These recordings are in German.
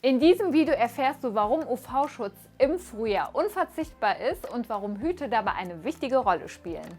In diesem Video erfährst du, warum UV-Schutz im Frühjahr unverzichtbar ist und warum Hüte dabei eine wichtige Rolle spielen.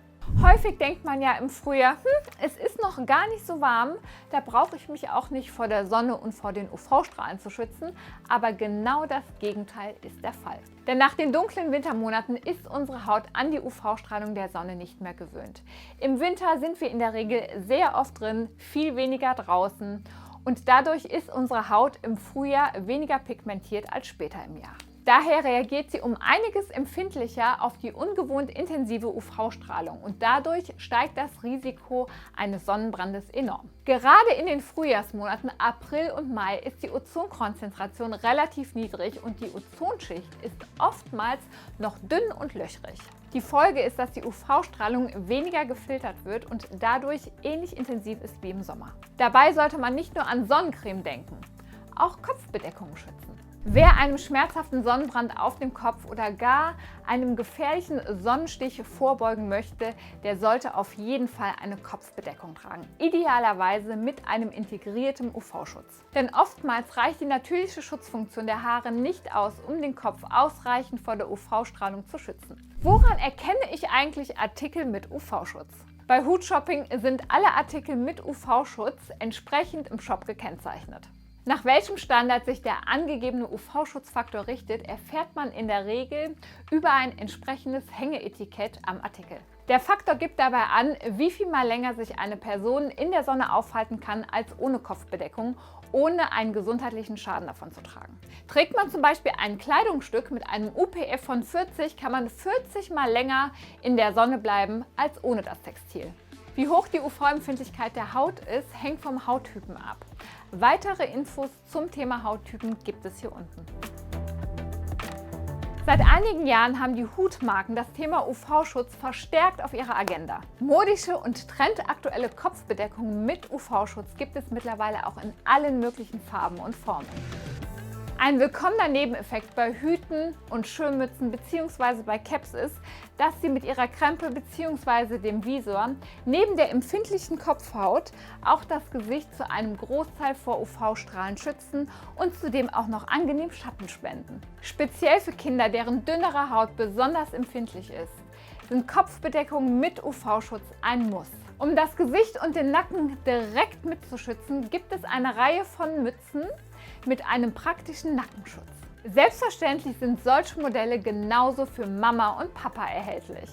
Häufig denkt man ja im Frühjahr, es ist noch gar nicht so warm, da brauche ich mich auch nicht vor der Sonne und vor den UV-Strahlen zu schützen, aber genau das Gegenteil ist der Fall. Denn nach den dunklen Wintermonaten ist unsere Haut an die UV-Strahlung der Sonne nicht mehr gewöhnt. Im Winter sind wir in der Regel sehr oft drin, viel weniger draußen und dadurch ist unsere Haut im Frühjahr weniger pigmentiert als später im Jahr. Daher reagiert sie um einiges empfindlicher auf die ungewohnt intensive UV-Strahlung und dadurch steigt das Risiko eines Sonnenbrandes enorm. Gerade in den Frühjahrsmonaten April und Mai ist die Ozonkonzentration relativ niedrig und die Ozonschicht ist oftmals noch dünn und löchrig. Die Folge ist, dass die UV-Strahlung weniger gefiltert wird und dadurch ähnlich intensiv ist wie im Sommer. Dabei sollte man nicht nur an Sonnencreme denken, auch Kopfbedeckungen schützen. Wer einem schmerzhaften Sonnenbrand auf dem Kopf oder gar einem gefährlichen Sonnenstich vorbeugen möchte, der sollte auf jeden Fall eine Kopfbedeckung tragen. Idealerweise mit einem integrierten UV-Schutz. Denn oftmals reicht die natürliche Schutzfunktion der Haare nicht aus, um den Kopf ausreichend vor der UV-Strahlung zu schützen. Woran erkenne ich eigentlich Artikel mit UV-Schutz? Bei Hutshopping sind alle Artikel mit UV-Schutz entsprechend im Shop gekennzeichnet. Nach welchem Standard sich der angegebene UV-Schutzfaktor richtet, erfährt man in der Regel über ein entsprechendes Hängeetikett am Artikel. Der Faktor gibt dabei an, wie viel mal länger sich eine Person in der Sonne aufhalten kann als ohne Kopfbedeckung, ohne einen gesundheitlichen Schaden davon zu tragen. Trägt man zum Beispiel ein Kleidungsstück mit einem UPF von 40, kann man 40 mal länger in der Sonne bleiben als ohne das Textil. Wie hoch die UV-Empfindlichkeit der Haut ist, hängt vom Hauttypen ab. Weitere Infos zum Thema Hauttypen gibt es hier unten. Seit einigen Jahren haben die Hutmarken das Thema UV-Schutz verstärkt auf ihrer Agenda. Modische und trendaktuelle Kopfbedeckungen mit UV-Schutz gibt es mittlerweile auch in allen möglichen Farben und Formen. Ein willkommener Nebeneffekt bei Hüten und Schirmmützen bzw. bei Caps ist, dass sie mit ihrer Krempe bzw. dem Visor neben der empfindlichen Kopfhaut auch das Gesicht zu einem Großteil vor UV-Strahlen schützen und zudem auch noch angenehm Schatten spenden. Speziell für Kinder, deren dünnere Haut besonders empfindlich ist, sind Kopfbedeckungen mit UV-Schutz ein Muss. Um das Gesicht und den Nacken direkt mitzuschützen, gibt es eine Reihe von Mützen mit einem praktischen Nackenschutz. Selbstverständlich sind solche Modelle genauso für Mama und Papa erhältlich.